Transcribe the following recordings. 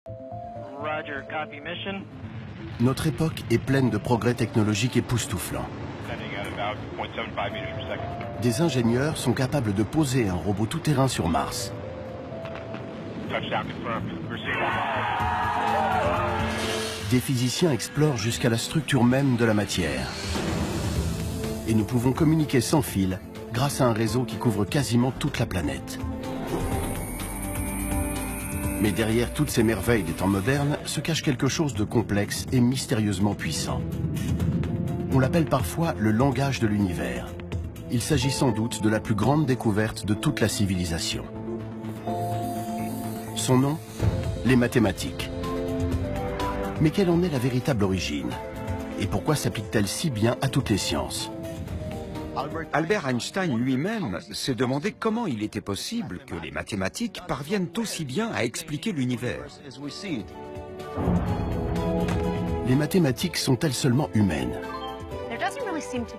Roger, copy mission. Notre époque est pleine de progrès technologiques époustouflants. Sending at about 0.75 meters per second. Des ingénieurs sont capables de poser un robot tout-terrain sur Mars. Touchdown confirmed. We're seeing Des physiciens explorent jusqu'à la structure même de la matière. Et nous pouvons communiquer sans fil grâce à un réseau qui couvre quasiment toute la planète. Mais derrière toutes ces merveilles des temps modernes se cache quelque chose de complexe et mystérieusement puissant. On l'appelle parfois le langage de l'univers. Il s'agit sans doute de la plus grande découverte de toute la civilisation. Son nom, les mathématiques. Mais quelle en est la véritable origine? Et pourquoi s'applique-t-elle si bien à toutes les sciences? Albert Einstein lui-même s'est demandé comment il était possible que les mathématiques parviennent aussi bien à expliquer l'univers. Les mathématiques sont-elles seulement humaines?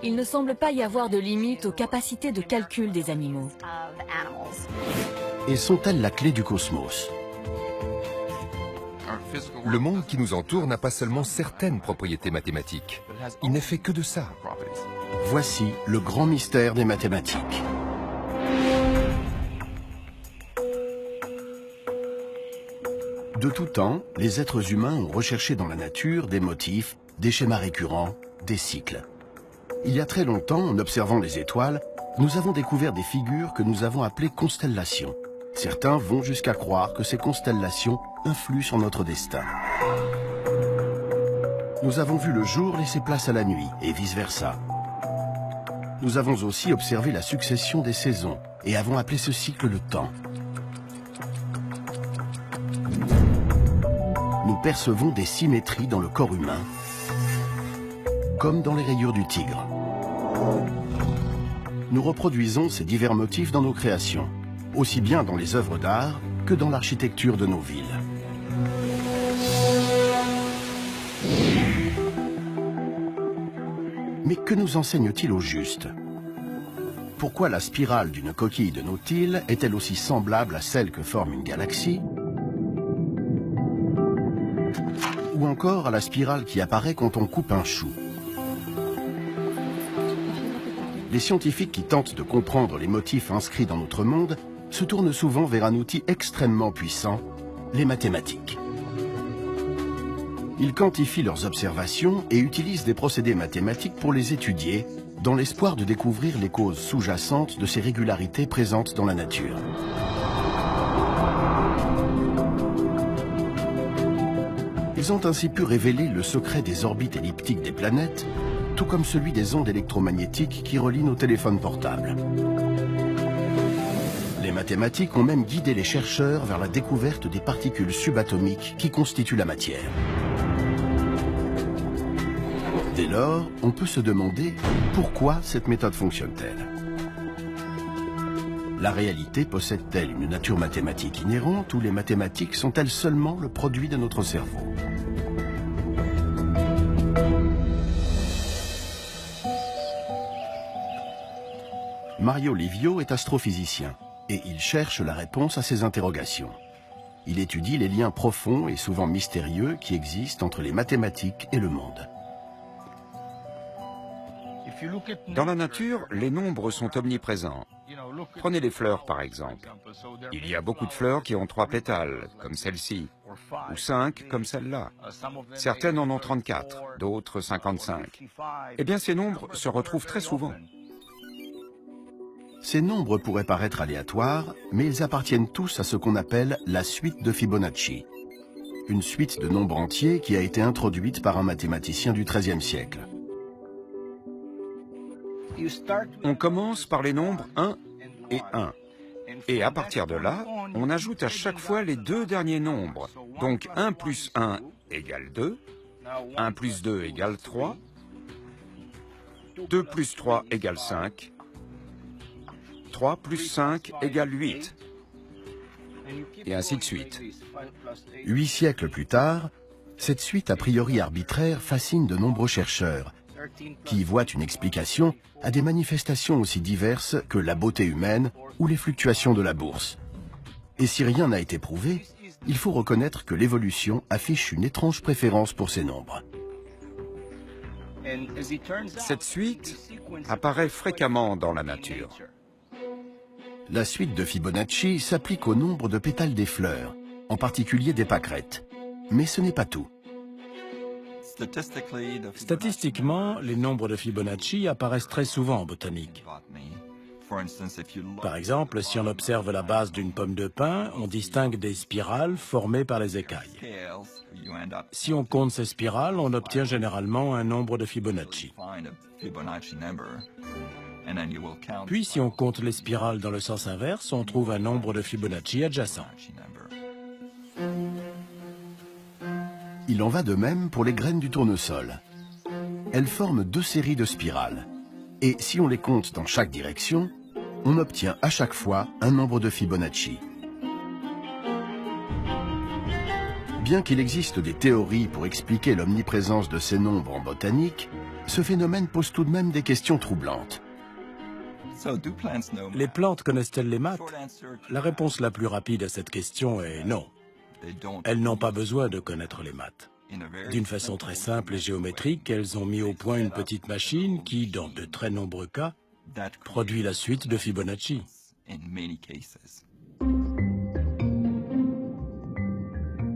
Il ne semble pas y avoir de limite aux capacités de calcul des animaux. Et sont-elles la clé du cosmos? Le monde qui nous entoure n'a pas seulement certaines propriétés mathématiques. Il n'est fait que de ça. Voici le grand mystère des mathématiques. De tout temps, les êtres humains ont recherché dans la nature des motifs, des schémas récurrents, des cycles. Il y a très longtemps, en observant les étoiles, nous avons découvert des figures que nous avons appelées constellations. Certains vont jusqu'à croire que ces constellations influent sur notre destin. Nous avons vu le jour laisser place à la nuit et vice-versa. Nous avons aussi observé la succession des saisons et avons appelé ce cycle le temps. Nous percevons des symétries dans le corps humain, comme dans les rayures du tigre. Nous reproduisons ces divers motifs dans nos créations, aussi bien dans les œuvres d'art que dans l'architecture de nos villes. Mais que nous enseigne-t-il au juste? Pourquoi la spirale d'une coquille de nautile est-elle aussi semblable à celle que forme une galaxie? Ou encore à la spirale qui apparaît quand on coupe un chou? Les scientifiques qui tentent de comprendre les motifs inscrits dans notre monde se tournent souvent vers un outil extrêmement puissant, les mathématiques. Ils quantifient leurs observations et utilisent des procédés mathématiques pour les étudier, dans l'espoir de découvrir les causes sous-jacentes de ces régularités présentes dans la nature. Ils ont ainsi pu révéler le secret des orbites elliptiques des planètes, tout comme celui des ondes électromagnétiques qui relient nos téléphones portables. Les mathématiques ont même guidé les chercheurs vers la découverte des particules subatomiques qui constituent la matière. Dès lors, on peut se demander pourquoi cette méthode fonctionne-t-elle? La réalité possède-t-elle une nature mathématique inhérente ou les mathématiques sont-elles seulement le produit de notre cerveau? Mario Livio est astrophysicien et il cherche la réponse à ces interrogations. Il étudie les liens profonds et souvent mystérieux qui existent entre les mathématiques et le monde. Dans la nature, les nombres sont omniprésents. Prenez les fleurs par exemple. Il y a beaucoup de fleurs qui ont 3 pétales, comme celle-ci, ou 5 comme celle-là. Certaines en ont 34, d'autres 55. Eh bien, ces nombres se retrouvent très souvent. Ces nombres pourraient paraître aléatoires, mais ils appartiennent tous à ce qu'on appelle la suite de Fibonacci. Une suite de nombres entiers qui a été introduite par un mathématicien du XIIIe siècle. On commence par les nombres 1 et 1. Et à partir de là, on ajoute à chaque fois les 2 derniers nombres. Donc 1 plus 1 égale 2, 1 plus 2 égale 3, 2 plus 3 égale 5, 3 plus 5 égale 8, et ainsi de suite. 8 siècles plus tard, cette suite a priori arbitraire fascine de nombreux chercheurs, qui y voient une explication à des manifestations aussi diverses que la beauté humaine ou les fluctuations de la bourse. Et si rien n'a été prouvé, il faut reconnaître que l'évolution affiche une étrange préférence pour ces nombres. Cette suite apparaît fréquemment dans la nature. La suite de Fibonacci s'applique au nombre de pétales des fleurs, en particulier des pâquerettes. Mais ce n'est pas tout. Statistiquement, les nombres de Fibonacci apparaissent très souvent en botanique. Par exemple, si on observe la base d'une pomme de pin, on distingue des spirales formées par les écailles. Si on compte ces spirales, on obtient généralement un nombre de Fibonacci. Puis, si on compte les spirales dans le sens inverse, on trouve un nombre de Fibonacci adjacent. Il en va de même pour les graines du tournesol. Elles forment 2 séries de spirales. Et si on les compte dans chaque direction, on obtient à chaque fois un nombre de Fibonacci. Bien qu'il existe des théories pour expliquer l'omniprésence de ces nombres en botanique, ce phénomène pose tout de même des questions troublantes. Les plantes connaissent-elles les maths? La réponse la plus rapide à cette question est non. Elles n'ont pas besoin de connaître les maths. D'une façon très simple et géométrique, elles ont mis au point une petite machine qui, dans de très nombreux cas, produit la suite de Fibonacci.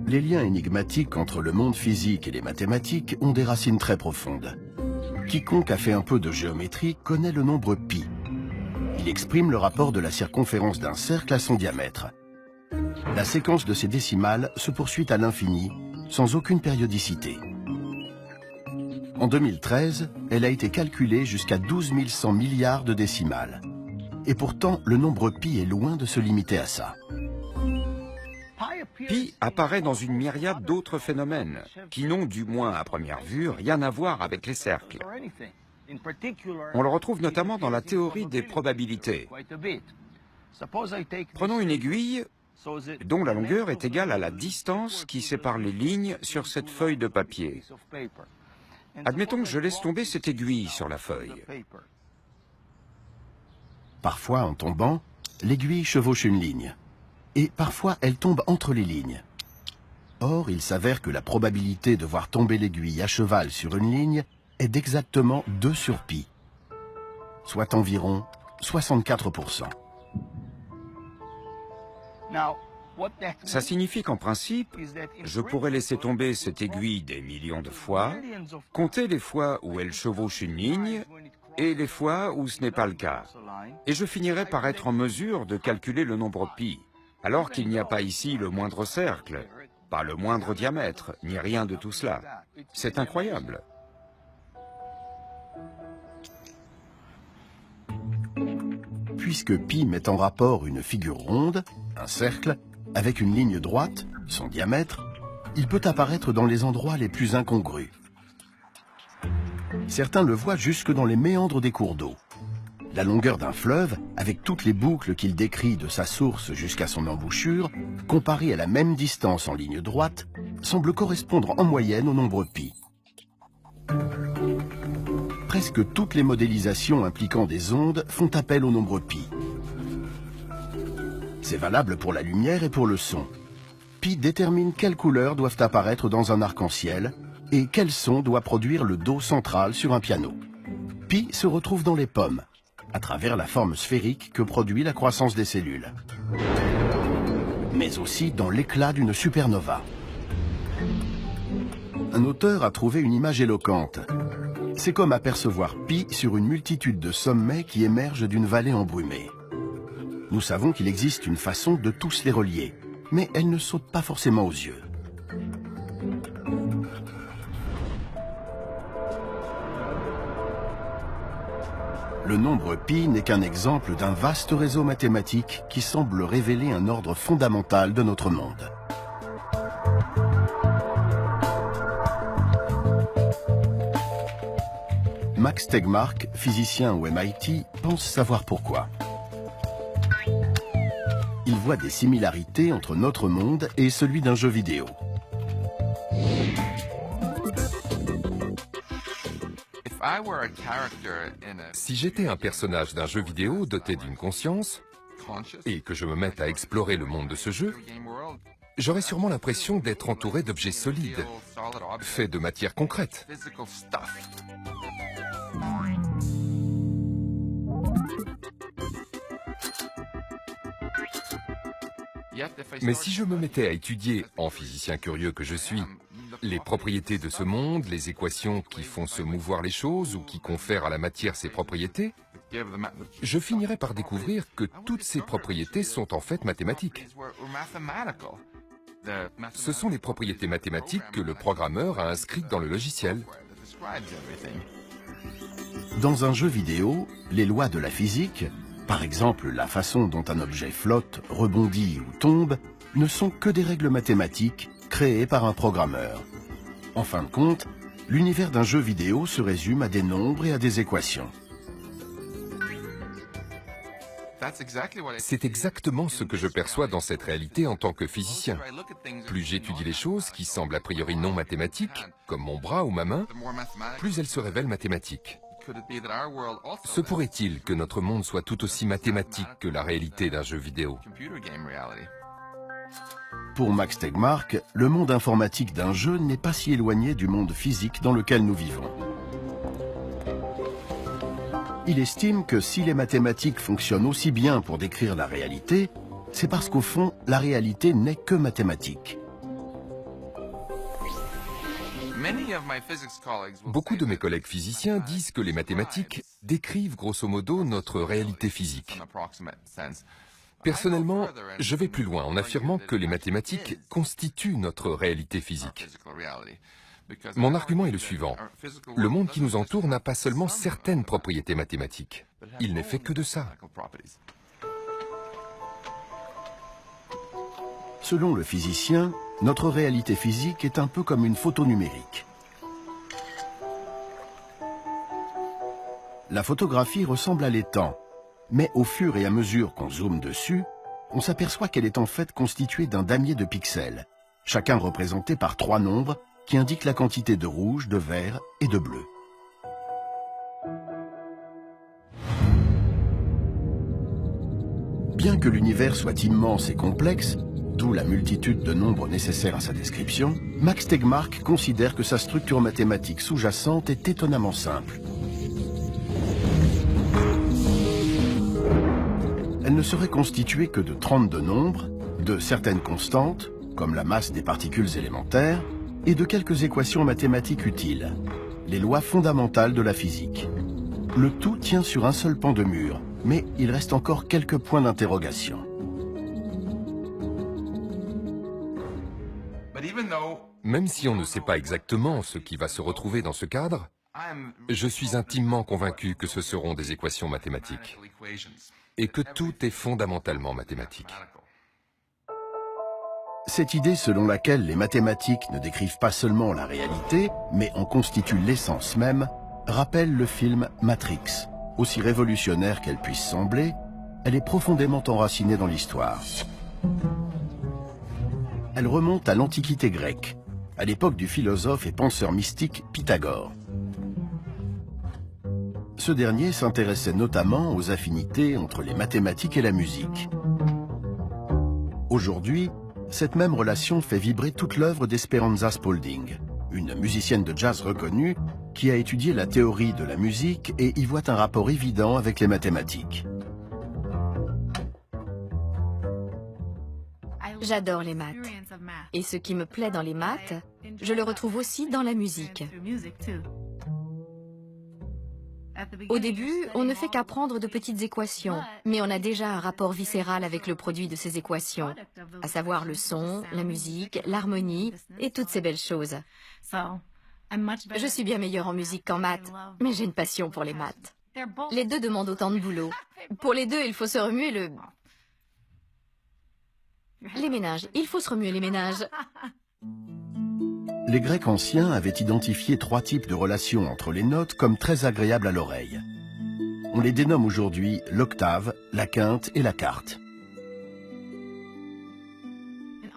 Les liens énigmatiques entre le monde physique et les mathématiques ont des racines très profondes. Quiconque a fait un peu de géométrie connaît le nombre pi. Il exprime le rapport de la circonférence d'un cercle à son diamètre. La séquence de ces décimales se poursuit à l'infini, sans aucune périodicité. En 2013, elle a été calculée jusqu'à 12 100 milliards de décimales. Et pourtant, le nombre pi est loin de se limiter à ça. Pi apparaît dans une myriade d'autres phénomènes, qui n'ont, du moins à première vue, rien à voir avec les cercles. On le retrouve notamment dans la théorie des probabilités. Prenons une aiguille dont la longueur est égale à la distance qui sépare les lignes sur cette feuille de papier. Admettons que je laisse tomber cette aiguille sur la feuille. Parfois, en tombant, l'aiguille chevauche une ligne. Et parfois, elle tombe entre les lignes. Or, il s'avère que la probabilité de voir tomber l'aiguille à cheval sur une ligne est d'exactement 2 sur pi, soit environ 64%. Ça signifie qu'en principe, je pourrais laisser tomber cette aiguille des millions de fois, compter les fois où elle chevauche une ligne et les fois où ce n'est pas le cas. Et je finirais par être en mesure de calculer le nombre pi, alors qu'il n'y a pas ici le moindre cercle, pas le moindre diamètre, ni rien de tout cela. C'est incroyable. Puisque pi met en rapport une figure ronde, un cercle, avec une ligne droite, son diamètre, il peut apparaître dans les endroits les plus incongrus. Certains le voient jusque dans les méandres des cours d'eau. La longueur d'un fleuve, avec toutes les boucles qu'il décrit de sa source jusqu'à son embouchure, comparée à la même distance en ligne droite, semble correspondre en moyenne au nombre pi. Presque toutes les modélisations impliquant des ondes font appel au nombre pi. C'est valable pour la lumière et pour le son. Pi détermine quelles couleurs doivent apparaître dans un arc-en-ciel et quel son doit produire le do central sur un piano. Pi se retrouve dans les pommes, à travers la forme sphérique que produit la croissance des cellules, mais aussi dans l'éclat d'une supernova. Un auteur a trouvé une image éloquente. C'est comme apercevoir pi sur une multitude de sommets qui émergent d'une vallée embrumée. Nous savons qu'il existe une façon de tous les relier, mais elle ne saute pas forcément aux yeux. Le nombre pi n'est qu'un exemple d'un vaste réseau mathématique qui semble révéler un ordre fondamental de notre monde. Max Tegmark, physicien au MIT, pense savoir pourquoi. Il voit des similarités entre notre monde et celui d'un jeu vidéo. Si j'étais un personnage d'un jeu vidéo doté d'une conscience, et que je me mette à explorer le monde de ce jeu, j'aurais sûrement l'impression d'être entouré d'objets solides, faits de matière concrète. Mais si je me mettais à étudier, en physicien curieux que je suis, les propriétés de ce monde, les équations qui font se mouvoir les choses ou qui confèrent à la matière ses propriétés, je finirais par découvrir que toutes ces propriétés sont en fait mathématiques. Ce sont les propriétés mathématiques que le programmeur a inscrites dans le logiciel. Dans un jeu vidéo, les lois de la physique, par exemple la façon dont un objet flotte, rebondit ou tombe, ne sont que des règles mathématiques créées par un programmeur. En fin de compte, l'univers d'un jeu vidéo se résume à des nombres et à des équations. C'est exactement ce que je perçois dans cette réalité en tant que physicien. Plus j'étudie les choses qui semblent a priori non mathématiques, comme mon bras ou ma main, plus elles se révèlent mathématiques. Se pourrait-il que notre monde soit tout aussi mathématique que la réalité d'un jeu vidéo? Pour Max Tegmark, le monde informatique d'un jeu n'est pas si éloigné du monde physique dans lequel nous vivons. Il estime que si les mathématiques fonctionnent aussi bien pour décrire la réalité, c'est parce qu'au fond, la réalité n'est que mathématique. Beaucoup de mes collègues physiciens disent que les mathématiques décrivent grosso modo notre réalité physique. Personnellement, je vais plus loin en affirmant que les mathématiques constituent notre réalité physique. Mon argument est le suivant. Le monde qui nous entoure n'a pas seulement certaines propriétés mathématiques. Il n'est fait que de ça. Selon le physicien, notre réalité physique est un peu comme une photo numérique. La photographie ressemble à l'étang, mais au fur et à mesure qu'on zoome dessus, on s'aperçoit qu'elle est en fait constituée d'un damier de pixels, chacun représenté par 3 nombres qui indiquent la quantité de rouge, de vert et de bleu. Bien que l'univers soit immense et complexe, d'où la multitude de nombres nécessaires à sa description, Max Tegmark considère que sa structure mathématique sous-jacente est étonnamment simple. Elle ne serait constituée que de 32 nombres, de certaines constantes, comme la masse des particules élémentaires, et de quelques équations mathématiques utiles, les lois fondamentales de la physique. Le tout tient sur un seul pan de mur, mais il reste encore quelques points d'interrogation. Même si on ne sait pas exactement ce qui va se retrouver dans ce cadre, je suis intimement convaincu que ce seront des équations mathématiques et que tout est fondamentalement mathématique. Cette idée selon laquelle les mathématiques ne décrivent pas seulement la réalité, mais en constituent l'essence même, rappelle le film Matrix. Aussi révolutionnaire qu'elle puisse sembler, elle est profondément enracinée dans l'histoire. Elle remonte à l'Antiquité grecque, à l'époque du philosophe et penseur mystique Pythagore. Ce dernier s'intéressait notamment aux affinités entre les mathématiques et la musique. Aujourd'hui, cette même relation fait vibrer toute l'œuvre d'Esperanza Spalding, une musicienne de jazz reconnue qui a étudié la théorie de la musique et y voit un rapport évident avec les mathématiques. J'adore les maths. Et ce qui me plaît dans les maths, je le retrouve aussi dans la musique. Au début, on ne fait qu'apprendre de petites équations, mais on a déjà un rapport viscéral avec le produit de ces équations, à savoir le son, la musique, l'harmonie et toutes ces belles choses. Je suis bien meilleure en musique qu'en maths, mais j'ai une passion pour les maths. Les deux demandent autant de boulot. Pour les deux, il faut se remuer les méninges. Il faut se remuer les méninges. Les Grecs anciens avaient identifié 3 types de relations entre les notes comme très agréables à l'oreille. On les dénomme aujourd'hui l'octave, la quinte et la quarte.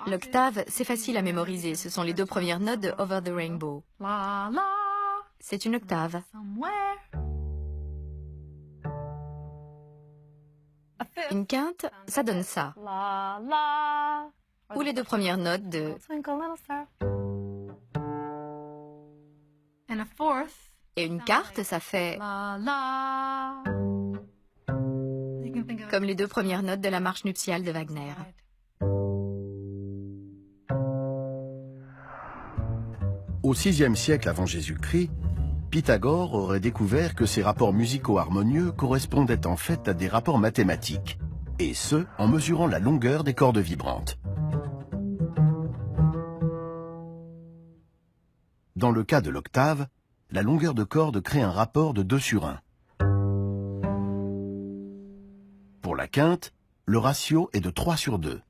L'octave, c'est facile à mémoriser. Ce sont les 2 premières notes de Over the Rainbow. C'est une octave. Une quinte, ça donne ça. ou les deux premières notes de... Et une quarte, ça fait... comme les deux premières notes de la marche nuptiale de Wagner. Au VIe siècle avant Jésus-Christ, Pythagore aurait découvert que ces rapports musicaux harmonieux correspondaient en fait à des rapports mathématiques, et ce, en mesurant la longueur des cordes vibrantes. Dans le cas de l'octave, la longueur de corde crée un rapport de 2/1. Pour la quinte, le ratio est de 3/2.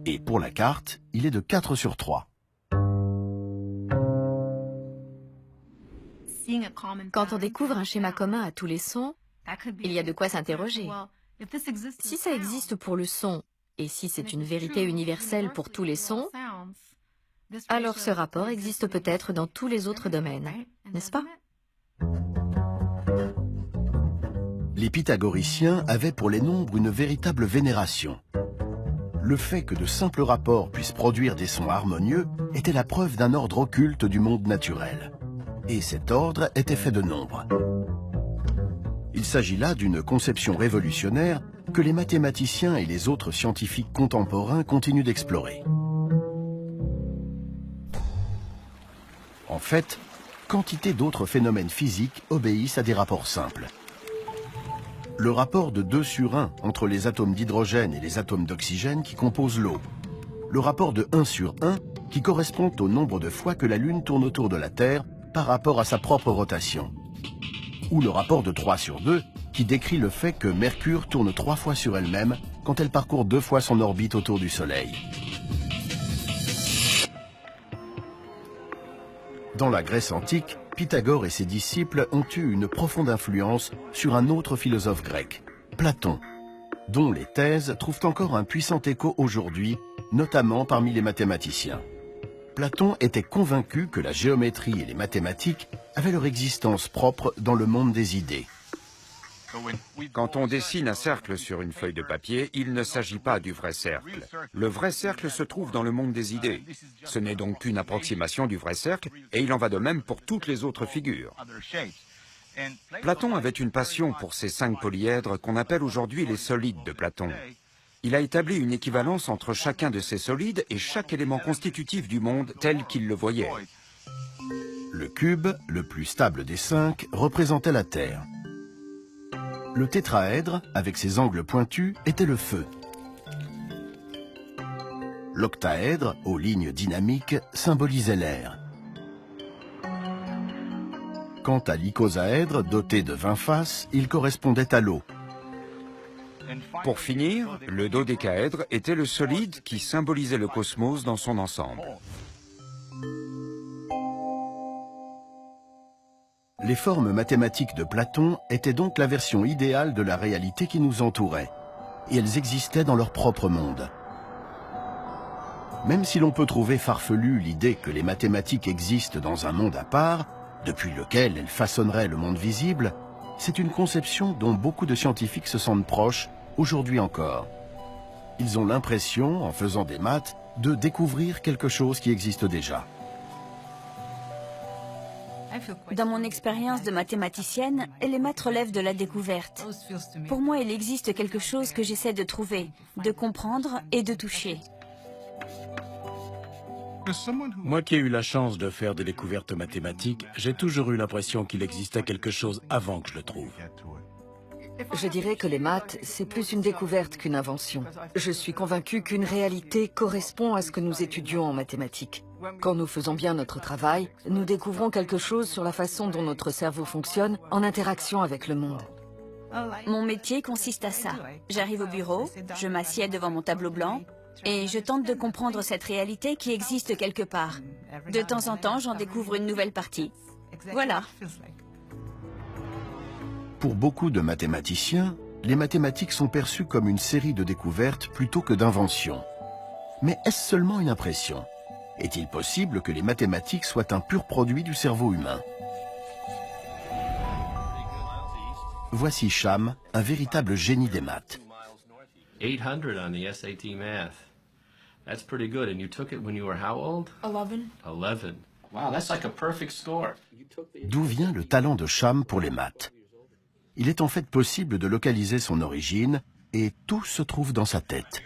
Et pour la quarte, il est de 4/3. Quand on découvre un schéma commun à tous les sons, il y a de quoi s'interroger. Si ça existe pour le son, et si c'est une vérité universelle pour tous les sons, alors ce rapport existe peut-être dans tous les autres domaines, n'est-ce pas? Les pythagoriciens avaient pour les nombres une véritable vénération. Le fait que de simples rapports puissent produire des sons harmonieux était la preuve d'un ordre occulte du monde naturel. Et cet ordre était fait de nombres. Il s'agit là d'une conception révolutionnaire que les mathématiciens et les autres scientifiques contemporains continuent d'explorer. En fait, quantité d'autres phénomènes physiques obéissent à des rapports simples. Le rapport de 2/1 entre les atomes d'hydrogène et les atomes d'oxygène qui composent l'eau. Le rapport de 1/1 qui correspond au nombre de fois que la Lune tourne autour de la Terre par rapport à sa propre rotation. Ou le rapport de 3/2 qui décrit le fait que Mercure tourne 3 fois sur elle-même quand elle parcourt 2 fois son orbite autour du Soleil. Dans la Grèce antique, Pythagore et ses disciples ont eu une profonde influence sur un autre philosophe grec, Platon, dont les thèses trouvent encore un puissant écho aujourd'hui, notamment parmi les mathématiciens. Platon était convaincu que la géométrie et les mathématiques avaient leur existence propre dans le monde des idées. Quand on dessine un cercle sur une feuille de papier, il ne s'agit pas du vrai cercle. Le vrai cercle se trouve dans le monde des idées. Ce n'est donc qu'une approximation du vrai cercle, et il en va de même pour toutes les autres figures. Platon avait une passion pour ces 5 polyèdres qu'on appelle aujourd'hui les solides de Platon. Il a établi une équivalence entre chacun de ces solides et chaque élément constitutif du monde tel qu'il le voyait. Le cube, le plus stable des 5, représentait la Terre. Le tétraèdre, avec ses angles pointus, était le feu. L'octaèdre, aux lignes dynamiques, symbolisait l'air. Quant à l'icosaèdre, doté de 20 faces, il correspondait à l'eau. Pour finir, le dodécaèdre était le solide qui symbolisait le cosmos dans son ensemble. Les formes mathématiques de Platon étaient donc la version idéale de la réalité qui nous entourait, et elles existaient dans leur propre monde. Même si l'on peut trouver farfelue l'idée que les mathématiques existent dans un monde à part, depuis lequel elles façonneraient le monde visible, c'est une conception dont beaucoup de scientifiques se sentent proches, aujourd'hui encore. Ils ont l'impression, en faisant des maths, de découvrir quelque chose qui existe déjà. Dans mon expérience de mathématicienne, les maths relèvent de la découverte. Pour moi, il existe quelque chose que j'essaie de trouver, de comprendre et de toucher. Moi qui ai eu la chance de faire des découvertes mathématiques, j'ai toujours eu l'impression qu'il existait quelque chose avant que je le trouve. Je dirais que les maths, c'est plus une découverte qu'une invention. Je suis convaincue qu'une réalité correspond à ce que nous étudions en mathématiques. Quand nous faisons bien notre travail, nous découvrons quelque chose sur la façon dont notre cerveau fonctionne en interaction avec le monde. Mon métier consiste à ça. J'arrive au bureau, je m'assieds devant mon tableau blanc et je tente de comprendre cette réalité qui existe quelque part. De temps en temps, j'en découvre une nouvelle partie. Voilà. Pour beaucoup de mathématiciens, les mathématiques sont perçues comme une série de découvertes plutôt que d'inventions. Mais est-ce seulement une impression ? Est-il possible que les mathématiques soient un pur produit du cerveau humain? Voici Cham, un véritable génie des maths. 800 on the SAT math. That's pretty good. And you took it when you were how old? 11. 11. Wow, that's like a perfect score. D'où vient le talent de Sham pour les maths? Il est en fait possible de localiser son origine et tout se trouve dans sa tête.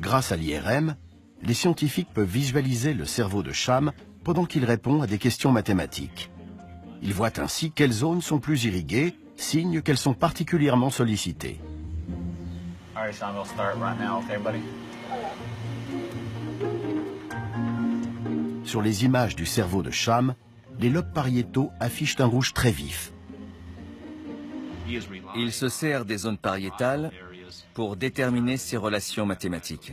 Grâce à l'IRM, les scientifiques peuvent visualiser le cerveau de Sham pendant qu'il répond à des questions mathématiques. Ils voient ainsi quelles zones sont plus irriguées, signe qu'elles sont particulièrement sollicitées. Sur les images du cerveau de Sham, les lobes pariétaux affichent un rouge très vif. Il se sert des zones pariétales pour déterminer ses relations mathématiques.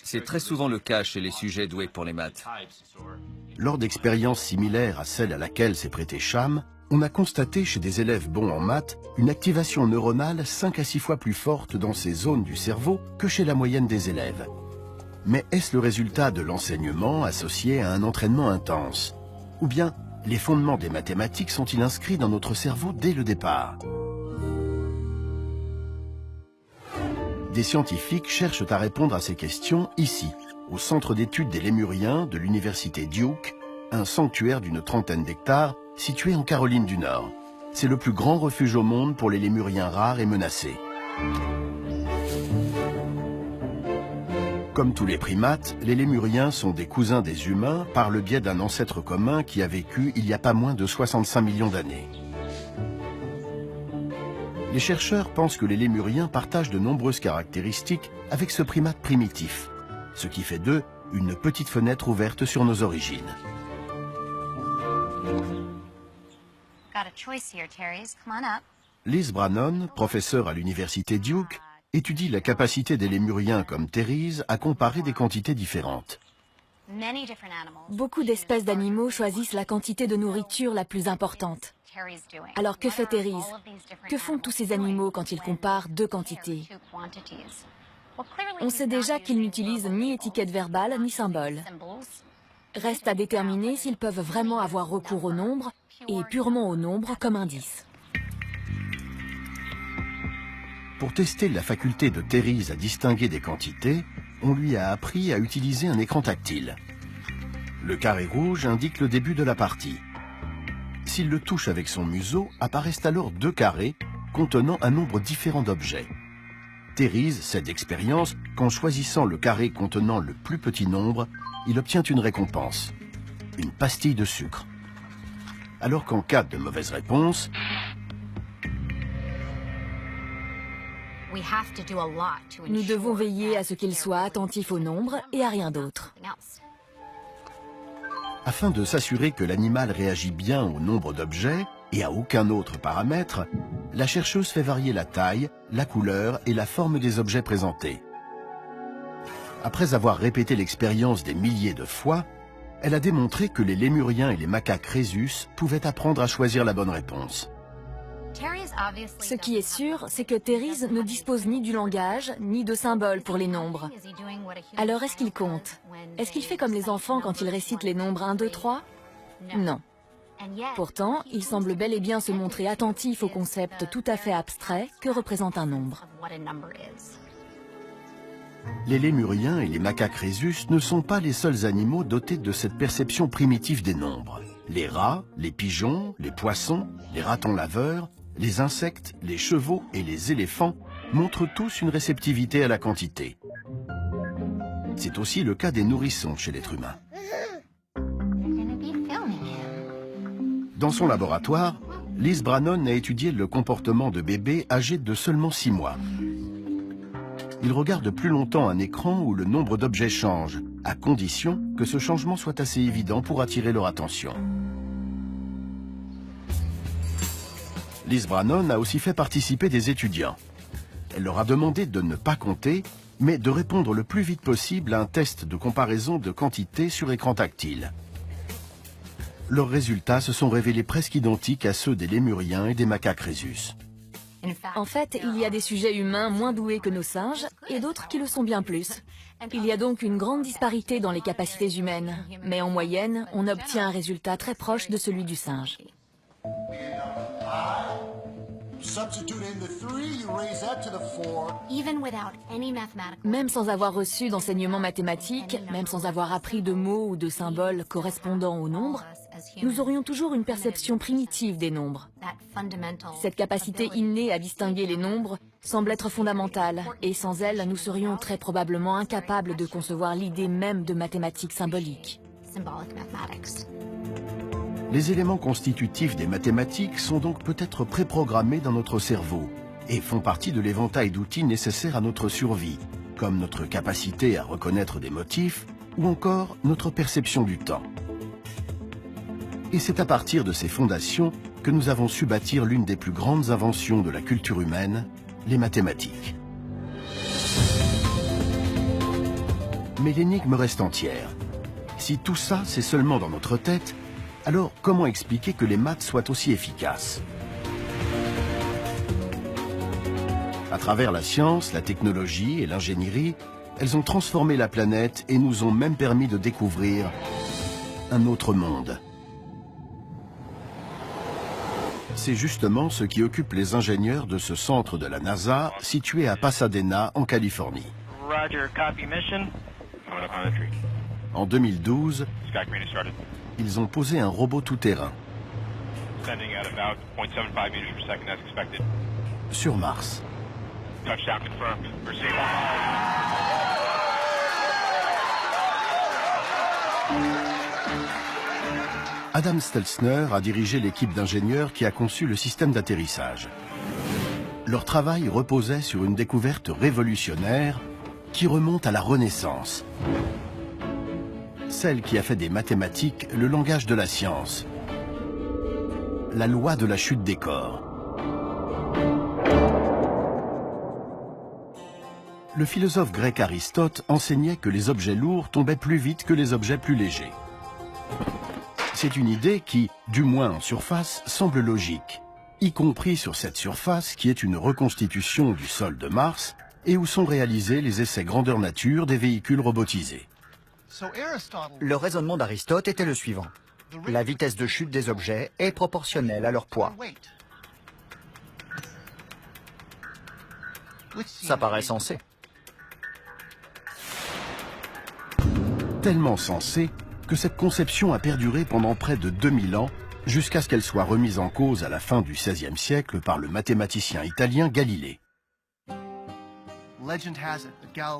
C'est très souvent le cas chez les sujets doués pour les maths. Lors d'expériences similaires à celle à laquelle s'est prêté Sham, on a constaté chez des élèves bons en maths une activation neuronale 5 à 6 fois plus forte dans ces zones du cerveau que chez la moyenne des élèves. Mais est-ce le résultat de l'enseignement associé à un entraînement intense? Ou bien les fondements des mathématiques sont-ils inscrits dans notre cerveau dès le départ? Des scientifiques cherchent à répondre à ces questions ici, au Centre d'études des Lémuriens de l'Université Duke, un sanctuaire d'une 30aine d'hectares situé en Caroline du Nord. C'est le plus grand refuge au monde pour les lémuriens rares et menacés. Comme tous les primates, les lémuriens sont des cousins des humains par le biais d'un ancêtre commun qui a vécu il y a pas moins de 65 millions d'années. Les chercheurs pensent que les lémuriens partagent de nombreuses caractéristiques avec ce primate primitif, ce qui fait d'eux une petite fenêtre ouverte sur nos origines. Liz Brannon, professeure à l'université Duke, étudie la capacité des lémuriens comme Therese à comparer des quantités différentes. Beaucoup d'espèces d'animaux choisissent la quantité de nourriture la plus importante. Alors que fait Therese? Que font tous ces animaux quand ils comparent deux quantités? On sait déjà qu'ils n'utilisent ni étiquette verbale ni symbole. Reste à déterminer s'ils peuvent vraiment avoir recours au nombre et purement au nombre comme indice. Pour tester la faculté de Therese à distinguer des quantités, on lui a appris à utiliser un écran tactile. Le carré rouge indique le début de la partie. S'il le touche avec son museau, apparaissent alors deux carrés contenant un nombre différent d'objets. Therese sait d'expérience qu'en choisissant le carré contenant le plus petit nombre, il obtient une récompense, une pastille de sucre. Alors qu'en cas de mauvaise réponse, nous devons veiller à ce qu'il soit attentif au nombre et à rien d'autre. Afin de s'assurer que l'animal réagit bien au nombre d'objets et à aucun autre paramètre, la chercheuse fait varier la taille, la couleur et la forme des objets présentés. Après avoir répété l'expérience des milliers de fois, elle a démontré que les lémuriens et les macaques rhésus pouvaient apprendre à choisir la bonne réponse. Ce qui est sûr, c'est que Therese ne dispose ni du langage, ni de symboles pour les nombres. Alors est-ce qu'il compte? Est-ce qu'il fait comme les enfants quand ils récitent les nombres 1, 2, 3? Non. Pourtant, il semble bel et bien se montrer attentif au concept tout à fait abstrait que représente un nombre. Les lémuriens et les macaques rhésus ne sont pas les seuls animaux dotés de cette perception primitive des nombres. Les rats, les pigeons, les poissons, les ratons laveurs, les insectes, les chevaux et les éléphants montrent tous une réceptivité à la quantité. C'est aussi le cas des nourrissons chez l'être humain. Dans son laboratoire, Liz Brannon a étudié le comportement de bébés âgés de seulement 6 mois. Ils regardent plus longtemps un écran où le nombre d'objets change, à condition que ce changement soit assez évident pour attirer leur attention. Liz Brannon a aussi fait participer des étudiants. Elle leur a demandé de ne pas compter, mais de répondre le plus vite possible à un test de comparaison de quantité sur écran tactile. Leurs résultats se sont révélés presque identiques à ceux des lémuriens et des macaques rhésus. En fait, il y a des sujets humains moins doués que nos singes et d'autres qui le sont bien plus. Il y a donc une grande disparité dans les capacités humaines, mais en moyenne, on obtient un résultat très proche de celui du singe. Même sans avoir reçu d'enseignement mathématique, même sans avoir appris de mots ou de symboles correspondant aux nombres, nous aurions toujours une perception primitive des nombres. Cette capacité innée à distinguer les nombres semble être fondamentale, et sans elle, nous serions très probablement incapables de concevoir l'idée même de mathématiques symboliques. Les éléments constitutifs des mathématiques sont donc peut-être préprogrammés dans notre cerveau et font partie de l'éventail d'outils nécessaires à notre survie, comme notre capacité à reconnaître des motifs ou encore notre perception du temps. Et c'est à partir de ces fondations que nous avons su bâtir l'une des plus grandes inventions de la culture humaine, les mathématiques. Mais l'énigme reste entière. Si tout ça, c'est seulement dans notre tête, alors comment expliquer que les maths soient aussi efficaces? À travers la science, la technologie et l'ingénierie, elles ont transformé la planète et nous ont même permis de découvrir un autre monde. C'est justement ce qui occupe les ingénieurs de ce centre de la NASA, situé à Pasadena, en Californie. Roger, copy mission. En 2012, ils ont posé un robot tout-terrain sur Mars. Touchdown confirmed. Receive. Adam Stelzner a dirigé l'équipe d'ingénieurs qui a conçu le système d'atterrissage. Leur travail reposait sur une découverte révolutionnaire qui remonte à la Renaissance. Celle qui a fait des mathématiques le langage de la science. La loi de la chute des corps. Le philosophe grec Aristote enseignait que les objets lourds tombaient plus vite que les objets plus légers. C'est une idée qui, du moins en surface, semble logique, y compris sur cette surface qui est une reconstitution du sol de Mars et où sont réalisés les essais grandeur nature des véhicules robotisés. Le raisonnement d'Aristote était le suivant. La vitesse de chute des objets est proportionnelle à leur poids. Ça paraît sensé. Tellement sensé que cette conception a perduré pendant près de 2000 ans, jusqu'à ce qu'elle soit remise en cause à la fin du XVIe siècle par le mathématicien italien Galilée.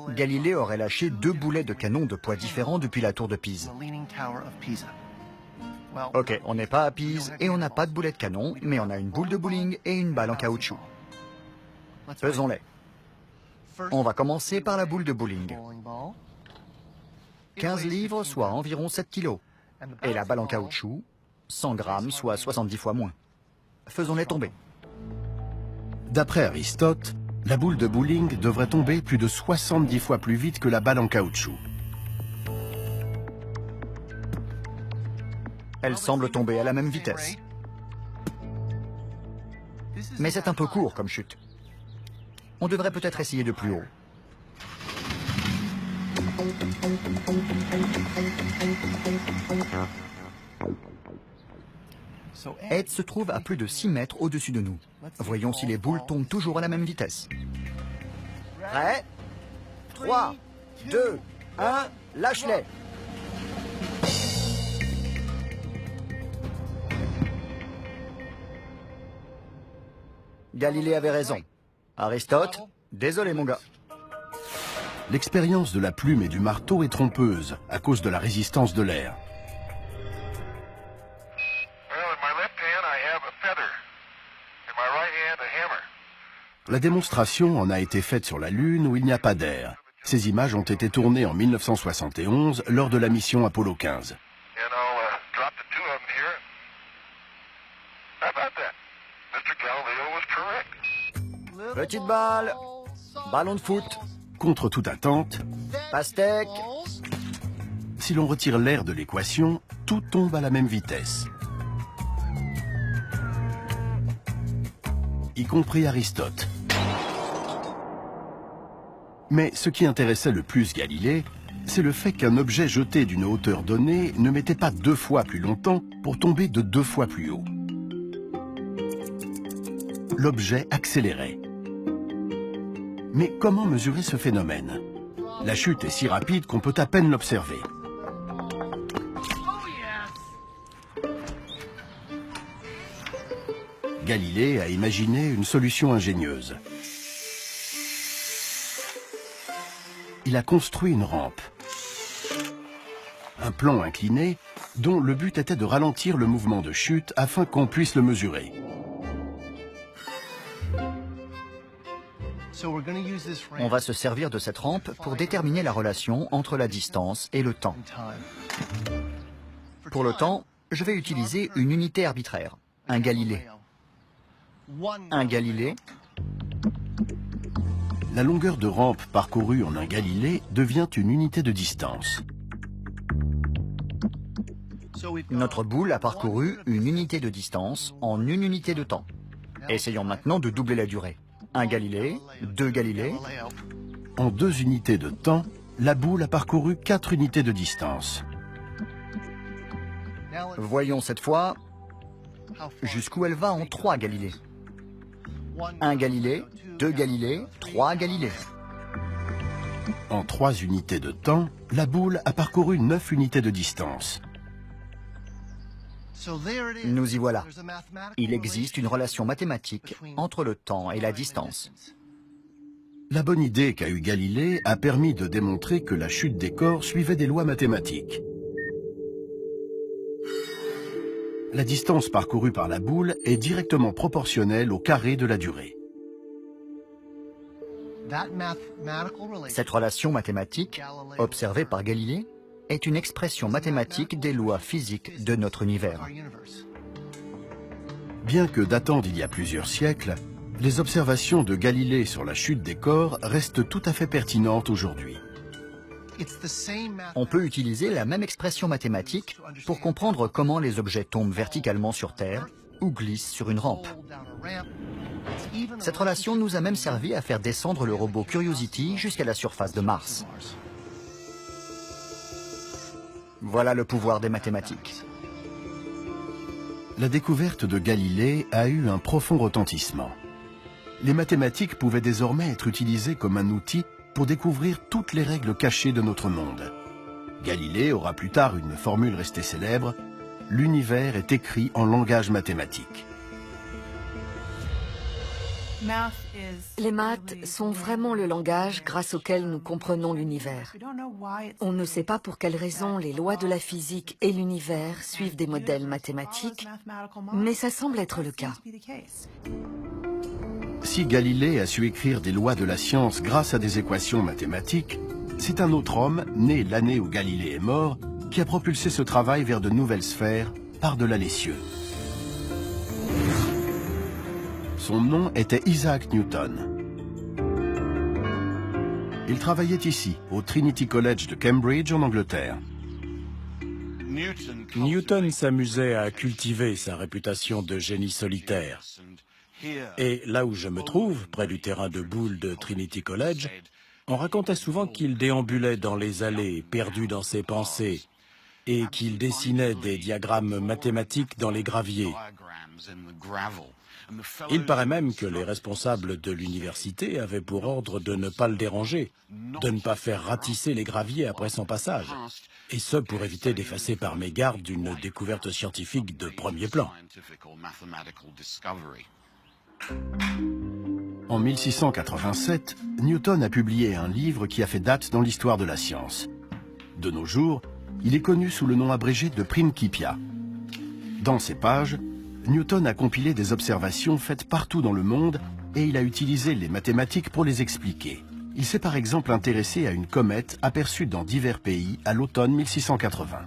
Galilée aurait lâché 2 boulets de canon de poids différents depuis la tour de Pise. Ok, on n'est pas à Pise et on n'a pas de boulet de canon, mais on a une boule de bowling et une balle en caoutchouc. Faisons-les. On va commencer par la boule de bowling. 15 livres, soit environ 7 kilos. Et la balle en caoutchouc, 100 grammes, soit 70 fois moins. Faisons-les tomber. D'après Aristote, la boule de bowling devrait tomber plus de 70 fois plus vite que la balle en caoutchouc. Elle semble tomber à la même vitesse. Mais c'est un peu court comme chute. On devrait peut-être essayer de plus haut. Ed se trouve à plus de 6 mètres au-dessus de nous. Voyons si les boules tombent toujours à la même vitesse. Prêt? 3, 2, 1, lâche-les! Galilée avait raison. Aristote, désolé mon gars. L'expérience de la plume et du marteau est trompeuse à cause de la résistance de l'air. La démonstration en a été faite sur la Lune où il n'y a pas d'air. Ces images ont été tournées en 1971 lors de la mission Apollo 15. Petite balle, ballon de foot. Contre toute attente, pastèque. Si l'on retire l'air de l'équation, tout tombe à la même vitesse. Y compris Aristote. Mais ce qui intéressait le plus Galilée, c'est le fait qu'un objet jeté d'une hauteur donnée ne mettait pas 2 fois plus longtemps pour tomber de 2 fois plus haut. l'objet accélérait. Mais comment mesurer ce phénomène? La chute est si rapide qu'on peut à peine l'observer. Galilée a imaginé une solution ingénieuse. Il a construit une rampe. Un plan incliné dont le but était de ralentir le mouvement de chute afin qu'on puisse le mesurer. On va se servir de cette rampe pour déterminer la relation entre la distance et le temps. Pour le temps, je vais utiliser une unité arbitraire, un Galilée. Un Galilée. La longueur de rampe parcourue en un Galilée devient une unité de distance. Notre boule a parcouru une unité de distance en une unité de temps. Essayons maintenant de doubler la durée. Un Galilée, 2 Galilées. En 2 unités de temps, la boule a parcouru 4 unités de distance. Voyons cette fois jusqu'où elle va en 3 Galilées. 1 Galilée, 2 Galilées, 3 Galilées. En 3 unités de temps, la boule a parcouru 9 unités de distance. Nous y voilà. Il existe une relation mathématique entre le temps et la distance. La bonne idée qu'a eue Galilée a permis de démontrer que la chute des corps suivait des lois mathématiques. La distance parcourue par la boule est directement proportionnelle au carré de la durée. Cette relation mathématique, observée par Galilée, est une expression mathématique des lois physiques de notre univers. Bien que datant d'il y a plusieurs siècles, les observations de Galilée sur la chute des corps restent tout à fait pertinentes aujourd'hui. On peut utiliser la même expression mathématique pour comprendre comment les objets tombent verticalement sur Terre ou glissent sur une rampe. Cette relation nous a même servi à faire descendre le robot Curiosity jusqu'à la surface de Mars. Voilà le pouvoir des mathématiques. La découverte de Galilée a eu un profond retentissement. Les mathématiques pouvaient désormais être utilisées comme un outil pour découvrir toutes les règles cachées de notre monde. Galilée aura plus tard une formule restée célèbre: l'univers est écrit en langage mathématique. Les maths sont vraiment le langage grâce auquel nous comprenons l'univers. On ne sait pas pour quelles raisons les lois de la physique et l'univers suivent des modèles mathématiques, mais ça semble être le cas. Si Galilée a su écrire des lois de la science grâce à des équations mathématiques, c'est un autre homme, né l'année où Galilée est mort, qui a propulsé ce travail vers de nouvelles sphères, par-delà les cieux. Son nom était Isaac Newton. Il travaillait ici, au Trinity College de Cambridge, en Angleterre. Newton s'amusait à cultiver sa réputation de génie solitaire. Et là où je me trouve, près du terrain de boules de Trinity College, on racontait souvent qu'il déambulait dans les allées, perdu dans ses pensées, et qu'il dessinait des diagrammes mathématiques dans les graviers. Il paraît même que les responsables de l'université avaient pour ordre de ne pas le déranger, de ne pas faire ratisser les graviers après son passage, et ce pour éviter d'effacer par mégarde une découverte scientifique de premier plan. En 1687, Newton a publié un livre qui a fait date dans l'histoire de la science. De nos jours, il est connu sous le nom abrégé de Principia. Dans ces pages, Newton a compilé des observations faites partout dans le monde et il a utilisé les mathématiques pour les expliquer. Il s'est par exemple intéressé à une comète aperçue dans divers pays à l'automne 1680.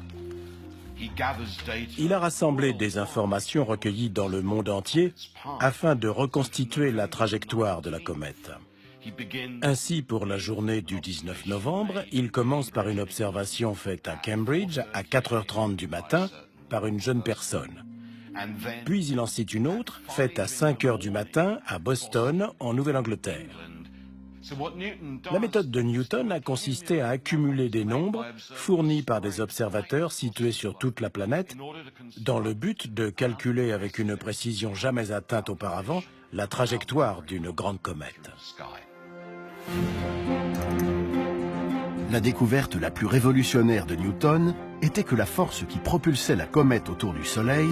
Il a rassemblé des informations recueillies dans le monde entier afin de reconstituer la trajectoire de la comète. Ainsi, pour la journée du 19 novembre, il commence par une observation faite à Cambridge à 4h30 du matin par une jeune personne. Puis il en cite une autre, faite à 5h du matin à Boston, en Nouvelle-Angleterre. La méthode de Newton a consisté à accumuler des nombres fournis par des observateurs situés sur toute la planète dans le but de calculer avec une précision jamais atteinte auparavant la trajectoire d'une grande comète. La découverte la plus révolutionnaire de Newton était que la force qui propulsait la comète autour du Soleil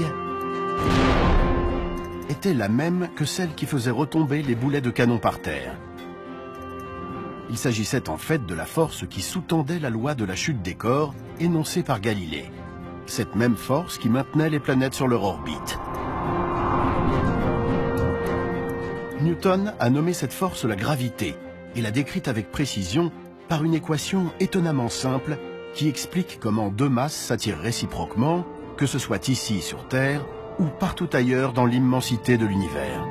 était la même que celle qui faisait retomber les boulets de canon par terre. Il s'agissait en fait de la force qui sous-tendait la loi de la chute des corps énoncée par Galilée. Cette même force qui maintenait les planètes sur leur orbite. Newton a nommé cette force la gravité et l'a décrite avec précision par une équation étonnamment simple qui explique comment deux masses s'attirent réciproquement, que ce soit ici sur Terre ou partout ailleurs dans l'immensité de l'univers.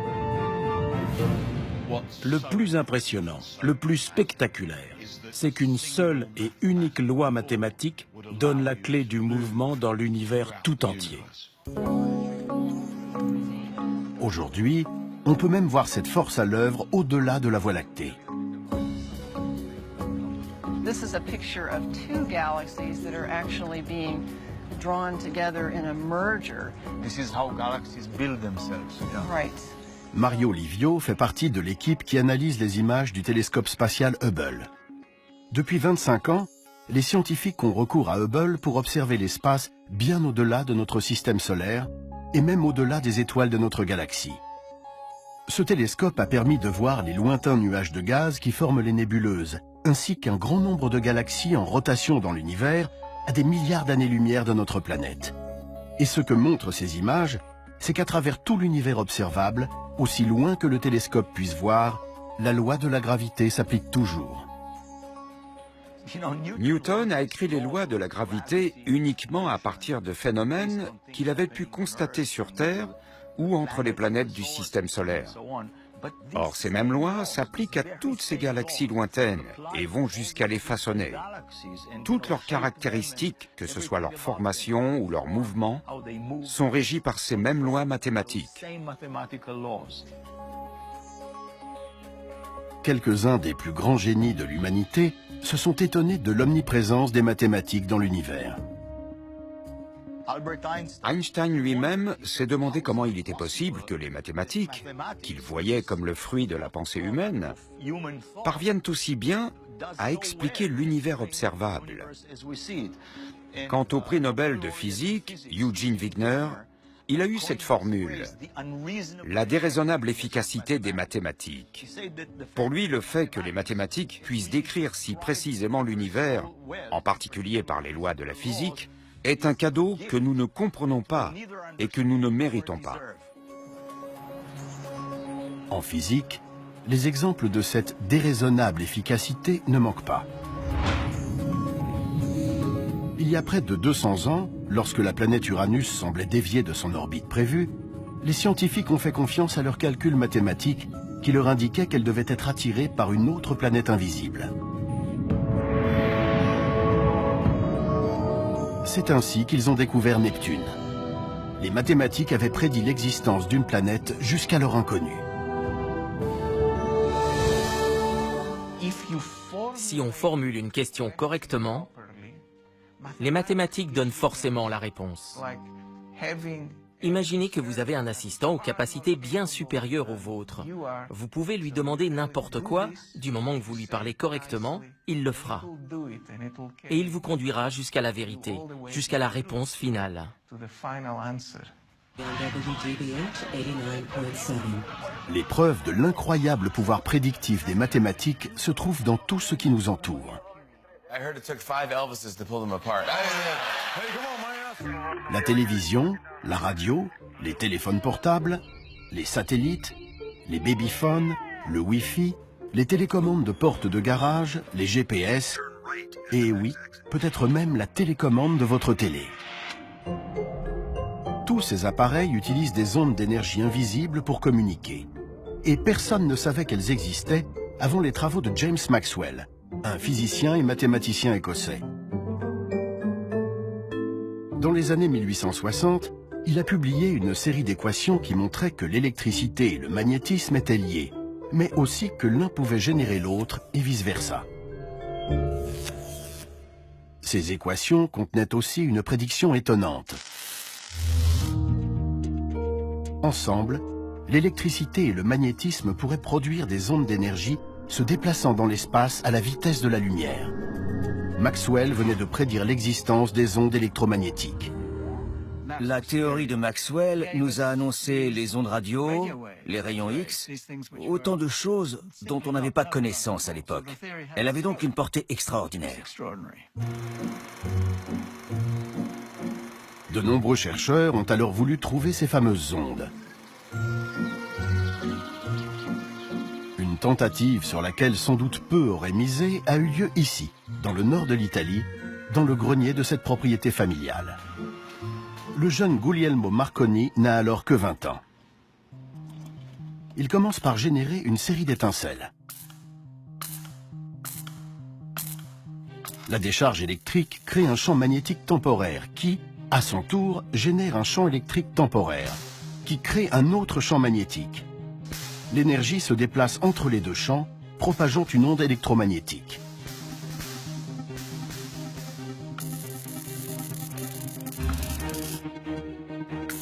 Le plus impressionnant, le plus spectaculaire, c'est qu'une seule et unique loi mathématique donne la clé du mouvement dans l'univers tout entier. Aujourd'hui, on peut même voir cette force à l'œuvre au-delà de la Voie lactée. This is a picture of two galaxies that are actually being drawn together in a merger. This is how galaxies build themselves. Yeah. Right. Mario Livio fait partie de l'équipe qui analyse les images du télescope spatial Hubble. Depuis 25 ans, les scientifiques ont recours à Hubble pour observer l'espace bien au-delà de notre système solaire et même au-delà des étoiles de notre galaxie. Ce télescope a permis de voir les lointains nuages de gaz qui forment les nébuleuses, ainsi qu'un grand nombre de galaxies en rotation dans l'univers à des milliards d'années-lumière de notre planète. Et ce que montrent ces images, c'est qu'à travers tout l'univers observable, aussi loin que le télescope puisse voir, la loi de la gravité s'applique toujours. Newton a écrit les lois de la gravité uniquement à partir de phénomènes qu'il avait pu constater sur Terre ou entre les planètes du système solaire. Or, ces mêmes lois s'appliquent à toutes ces galaxies lointaines et vont jusqu'à les façonner. Toutes leurs caractéristiques, que ce soit leur formation ou leur mouvement, sont régies par ces mêmes lois mathématiques. Quelques-uns des plus grands génies de l'humanité se sont étonnés de l'omniprésence des mathématiques dans l'univers. Einstein lui-même s'est demandé comment il était possible que les mathématiques, qu'il voyait comme le fruit de la pensée humaine, parviennent aussi bien à expliquer l'univers observable. Quant au prix Nobel de physique, Eugene Wigner, il a eu cette formule, la déraisonnable efficacité des mathématiques. Pour lui, le fait que les mathématiques puissent décrire si précisément l'univers, en particulier par les lois de la physique, est un cadeau que nous ne comprenons pas et que nous ne méritons pas. En physique, les exemples de cette déraisonnable efficacité ne manquent pas. Il y a près de 200 ans, lorsque la planète Uranus semblait dévier de son orbite prévue, les scientifiques ont fait confiance à leurs calculs mathématiques qui leur indiquaient qu'elle devait être attirée par une autre planète invisible. C'est ainsi qu'ils ont découvert Neptune. Les mathématiques avaient prédit l'existence d'une planète jusqu'alors inconnue. Si on formule une question correctement, les mathématiques donnent forcément la réponse. Imaginez que vous avez un assistant aux capacités bien supérieures aux vôtres. Vous pouvez lui demander n'importe quoi, du moment que vous lui parlez correctement, il le fera. Et il vous conduira jusqu'à la vérité, jusqu'à la réponse finale. Les preuves de l'incroyable pouvoir prédictif des mathématiques se trouvent dans tout ce qui nous entoure. La télévision, la radio, les téléphones portables, les satellites, les babyphones, le Wi-Fi, les télécommandes de portes de garage, les GPS, et oui, peut-être même la télécommande de votre télé. Tous ces appareils utilisent des ondes d'énergie invisibles pour communiquer. Et personne ne savait qu'elles existaient avant les travaux de James Maxwell, un physicien et mathématicien écossais. Dans les années 1860, il a publié une série d'équations qui montraient que l'électricité et le magnétisme étaient liés, mais aussi que l'un pouvait générer l'autre et vice-versa. Ces équations contenaient aussi une prédiction étonnante. Ensemble, l'électricité et le magnétisme pourraient produire des ondes d'énergie se déplaçant dans l'espace à la vitesse de la lumière. Maxwell venait de prédire l'existence des ondes électromagnétiques. La théorie de Maxwell nous a annoncé les ondes radio, les rayons X, autant de choses dont on n'avait pas connaissance à l'époque. Elle avait donc une portée extraordinaire. De nombreux chercheurs ont alors voulu trouver ces fameuses ondes. Une tentative sur laquelle sans doute peu auraient misé a eu lieu ici, dans le nord de l'Italie, dans le grenier de cette propriété familiale. Le jeune Guglielmo Marconi n'a alors que 20 ans. Il commence par générer une série d'étincelles. La décharge électrique crée un champ magnétique temporaire qui, à son tour, génère un champ électrique temporaire, qui crée un autre champ magnétique. L'énergie se déplace entre les deux champs, propageant une onde électromagnétique.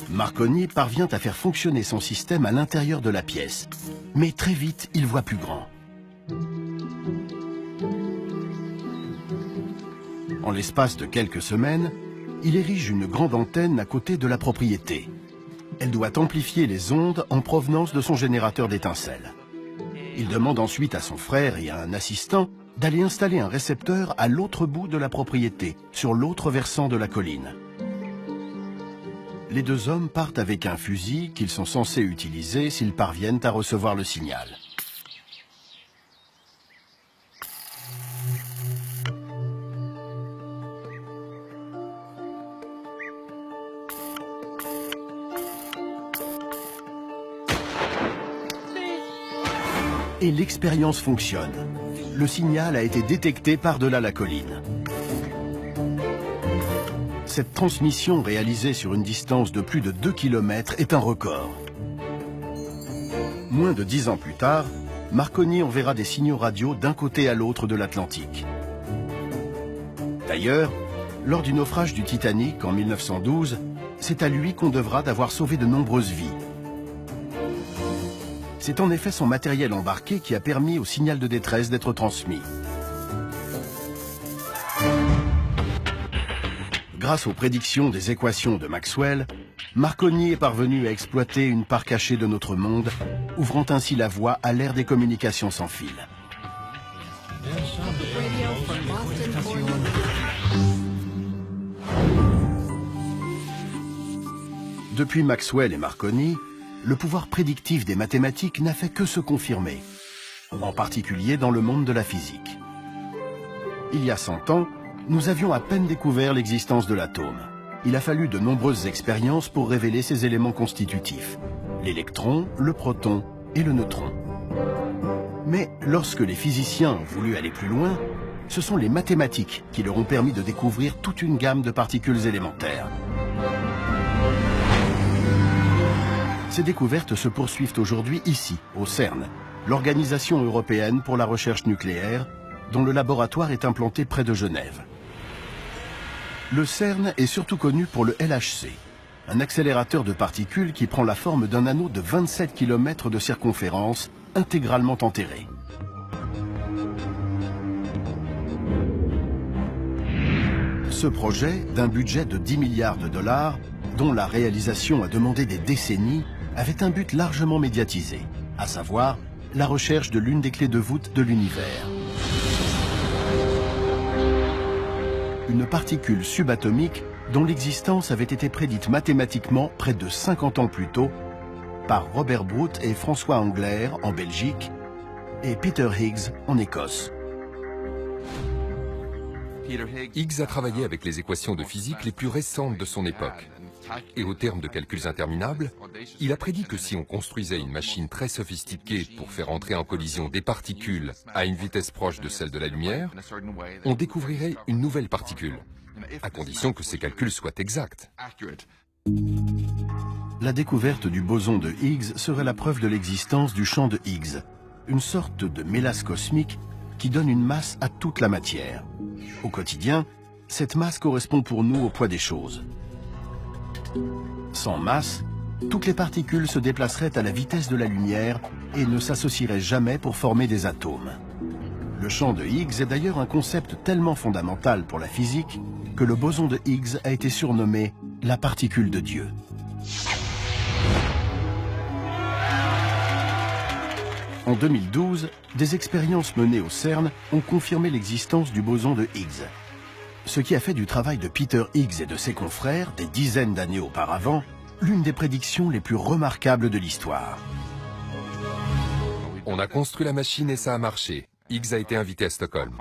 Marconi parvient à faire fonctionner son système à l'intérieur de la pièce, mais très vite, il voit plus grand. En l'espace de quelques semaines, il érige une grande antenne à côté de la propriété. Elle doit amplifier les ondes en provenance de son générateur d'étincelles. Il demande ensuite à son frère et à un assistant d'aller installer un récepteur à l'autre bout de la propriété, sur l'autre versant de la colline. Les deux hommes partent avec un fusil qu'ils sont censés utiliser s'ils parviennent à recevoir le signal. Et l'expérience fonctionne. Le signal a été détecté par-delà la colline. Cette transmission réalisée sur une distance de plus de 2 km est un record. Moins de 10 ans plus tard, Marconi enverra des signaux radio d'un côté à l'autre de l'Atlantique. D'ailleurs, lors du naufrage du Titanic en 1912, c'est à lui qu'on devra d'avoir sauvé de nombreuses vies. C'est en effet son matériel embarqué qui a permis au signal de détresse d'être transmis. Grâce aux prédictions des équations de Maxwell, Marconi est parvenu à exploiter une part cachée de notre monde, ouvrant ainsi la voie à l'ère des communications sans fil. Depuis Maxwell et Marconi, le pouvoir prédictif des mathématiques n'a fait que se confirmer, en particulier dans le monde de la physique. Il y a 100 ans, nous avions à peine découvert l'existence de l'atome. Il a fallu de nombreuses expériences pour révéler ses éléments constitutifs, l'électron, le proton et le neutron. Mais lorsque les physiciens ont voulu aller plus loin, ce sont les mathématiques qui leur ont permis de découvrir toute une gamme de particules élémentaires. Ces découvertes se poursuivent aujourd'hui ici, au CERN, l'Organisation européenne pour la recherche nucléaire, dont le laboratoire est implanté près de Genève. Le CERN est surtout connu pour le LHC, un accélérateur de particules qui prend la forme d'un anneau de 27 km de circonférence, intégralement enterré. Ce projet, d'un budget de 10 milliards de dollars, dont la réalisation a demandé des décennies, avait un but largement médiatisé, à savoir la recherche de l'une des clés de voûte de l'univers. Une particule subatomique dont l'existence avait été prédite mathématiquement près de 50 ans plus tôt par Robert Brout et François Englert en Belgique et Peter Higgs en Écosse. Higgs a travaillé avec les équations de physique les plus récentes de son époque. Et au terme de calculs interminables, il a prédit que si on construisait une machine très sophistiquée pour faire entrer en collision des particules à une vitesse proche de celle de la lumière, on découvrirait une nouvelle particule, à condition que ces calculs soient exacts. La découverte du boson de Higgs serait la preuve de l'existence du champ de Higgs, une sorte de mélasse cosmique qui donne une masse à toute la matière. Au quotidien, cette masse correspond pour nous au poids des choses. Sans masse, toutes les particules se déplaceraient à la vitesse de la lumière et ne s'associeraient jamais pour former des atomes. Le champ de Higgs est d'ailleurs un concept tellement fondamental pour la physique que le boson de Higgs a été surnommé la particule de Dieu. En 2012, des expériences menées au CERN ont confirmé l'existence du boson de Higgs. Ce qui a fait du travail de Peter Higgs et de ses confrères, des dizaines d'années auparavant, l'une des prédictions les plus remarquables de l'histoire. On a construit la machine et ça a marché. Higgs a été invité à Stockholm.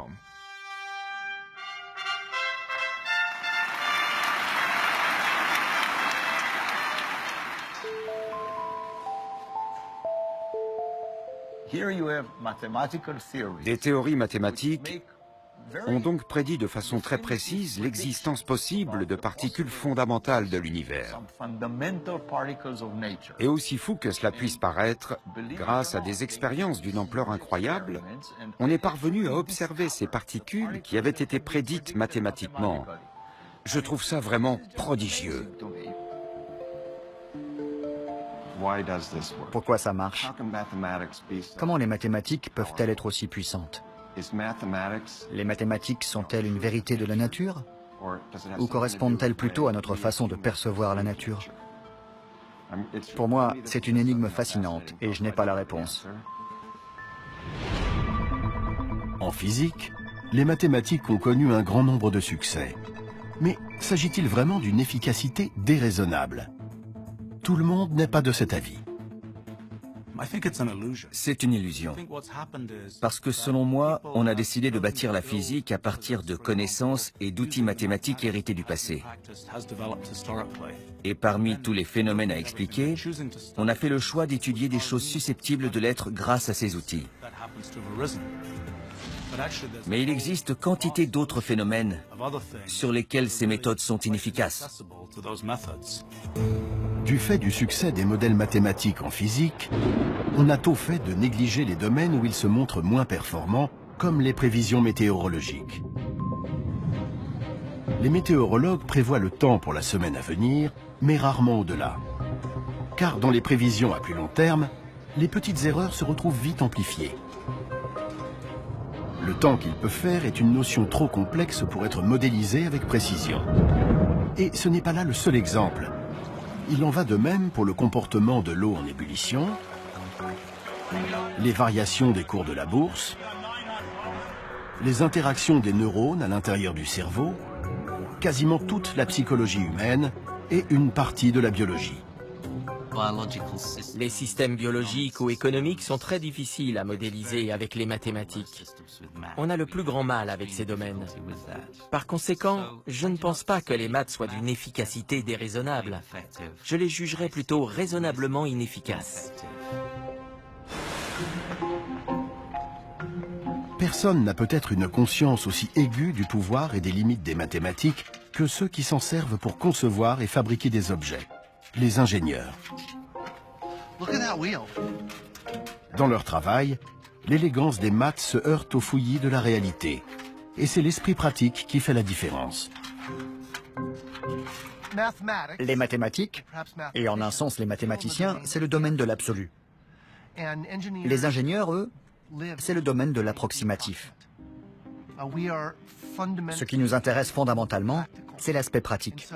Des théories mathématiques ont donc prédit de façon très précise l'existence possible de particules fondamentales de l'univers. Et aussi fou que cela puisse paraître, grâce à des expériences d'une ampleur incroyable, on est parvenu à observer ces particules qui avaient été prédites mathématiquement. Je trouve ça vraiment prodigieux. Pourquoi ça marche? Comment les mathématiques peuvent-elles être aussi puissantes? Les mathématiques sont-elles une vérité de la nature? Ou correspondent-elles plutôt à notre façon de percevoir la nature? Pour moi, c'est une énigme fascinante et je n'ai pas la réponse. En physique, les mathématiques ont connu un grand nombre de succès. Mais s'agit-il vraiment d'une efficacité déraisonnable? Tout le monde n'est pas de cet avis. C'est une illusion. Parce que selon moi, on a décidé de bâtir la physique à partir de connaissances et d'outils mathématiques hérités du passé. Et parmi tous les phénomènes à expliquer, on a fait le choix d'étudier des choses susceptibles de l'être grâce à ces outils. Mais il existe quantité d'autres phénomènes sur lesquels ces méthodes sont inefficaces. Du fait du succès des modèles mathématiques en physique, on a tôt fait de négliger les domaines où ils se montrent moins performants, comme les prévisions météorologiques. Les météorologues prévoient le temps pour la semaine à venir, mais rarement au-delà. Car dans les prévisions à plus long terme, les petites erreurs se retrouvent vite amplifiées. Le temps qu'ils peuvent faire est une notion trop complexe pour être modélisée avec précision. Et ce n'est pas là le seul exemple. Il en va de même pour le comportement de l'eau en ébullition, les variations des cours de la bourse, les interactions des neurones à l'intérieur du cerveau, quasiment toute la psychologie humaine et une partie de la biologie. Les systèmes biologiques ou économiques sont très difficiles à modéliser avec les mathématiques. On a le plus grand mal avec ces domaines. Par conséquent, je ne pense pas que les maths soient d'une efficacité déraisonnable. Je les jugerais plutôt raisonnablement inefficaces. Personne n'a peut-être une conscience aussi aiguë du pouvoir et des limites des mathématiques que ceux qui s'en servent pour concevoir et fabriquer des objets. Les ingénieurs. Dans leur travail, l'élégance des maths se heurte au fouillis de la réalité. Et c'est l'esprit pratique qui fait la différence. Les mathématiques, et en un sens les mathématiciens, c'est le domaine de l'absolu. Les ingénieurs, eux, c'est le domaine de l'approximatif. Ce qui nous intéresse fondamentalement, c'est l'aspect pratique.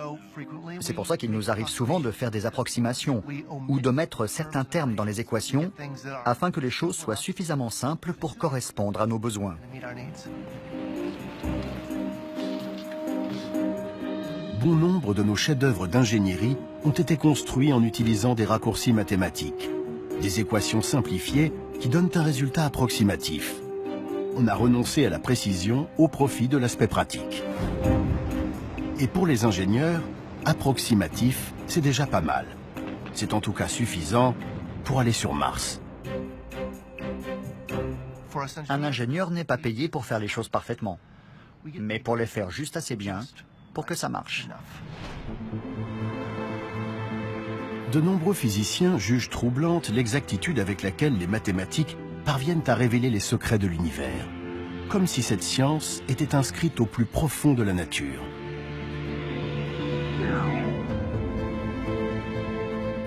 C'est pour ça qu'il nous arrive souvent de faire des approximations ou de mettre certains termes dans les équations afin que les choses soient suffisamment simples pour correspondre à nos besoins. Bon nombre de nos chefs-d'œuvre d'ingénierie ont été construits en utilisant des raccourcis mathématiques, des équations simplifiées qui donnent un résultat approximatif. On a renoncé à la précision au profit de l'aspect pratique. Et pour les ingénieurs, approximatif, c'est déjà pas mal. C'est en tout cas suffisant pour aller sur Mars. Un ingénieur n'est pas payé pour faire les choses parfaitement, mais pour les faire juste assez bien pour que ça marche. De nombreux physiciens jugent troublante l'exactitude avec laquelle les mathématiques parviennent à révéler les secrets de l'univers, comme si cette science était inscrite au plus profond de la nature.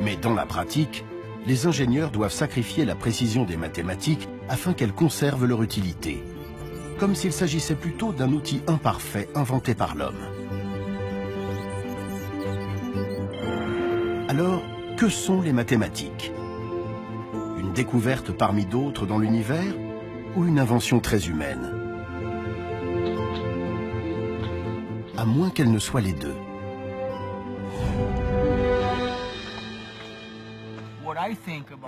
Mais dans la pratique, les ingénieurs doivent sacrifier la précision des mathématiques afin qu'elles conservent leur utilité, comme s'il s'agissait plutôt d'un outil imparfait inventé par l'homme. Alors, que sont les mathématiques? Une découverte parmi d'autres dans l'univers ou une invention très humaine? À moins qu'elle ne soit les deux.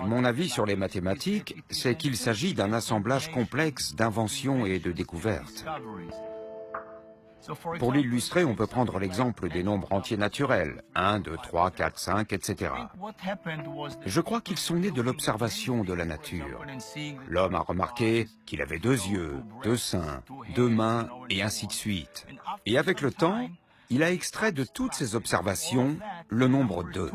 Mon avis sur les mathématiques, c'est qu'il s'agit d'un assemblage complexe d'inventions et de découvertes. Pour l'illustrer, on peut prendre l'exemple des nombres entiers naturels, 1, 2, 3, 4, 5, etc. Je crois qu'ils sont nés de l'observation de la nature. L'homme a remarqué qu'il avait 2 yeux, 2 seins, 2 mains, et ainsi de suite. Et avec le temps, il a extrait de toutes ces observations le nombre 2.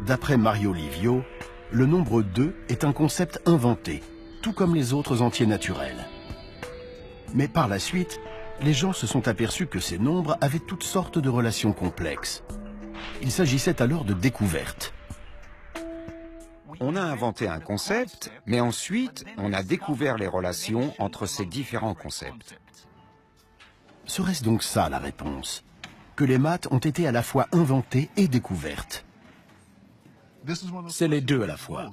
D'après Mario Livio, le nombre 2 est un concept inventé, tout comme les autres entiers naturels. Mais par la suite, les gens se sont aperçus que ces nombres avaient toutes sortes de relations complexes. Il s'agissait alors de découvertes. On a inventé un concept, mais ensuite, on a découvert les relations entre ces différents concepts. Serait-ce donc ça la réponse? Que les maths ont été à la fois inventées et découvertes? C'est les deux à la fois.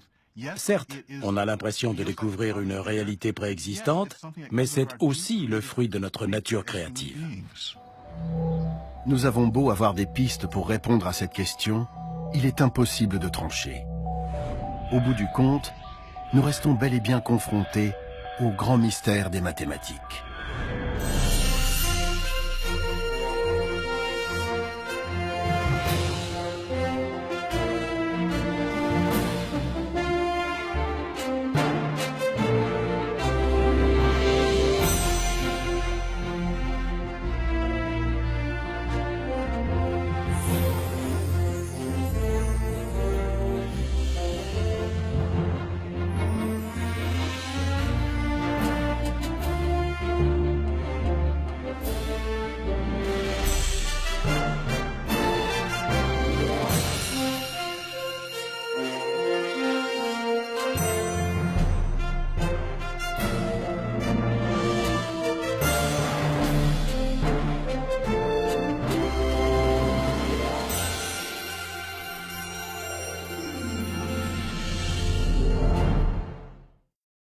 Certes, on a l'impression de découvrir une réalité préexistante, mais c'est aussi le fruit de notre nature créative. Nous avons beau avoir des pistes pour répondre à cette question, il est impossible de trancher. Au bout du compte, nous restons bel et bien confrontés au grand mystère des mathématiques.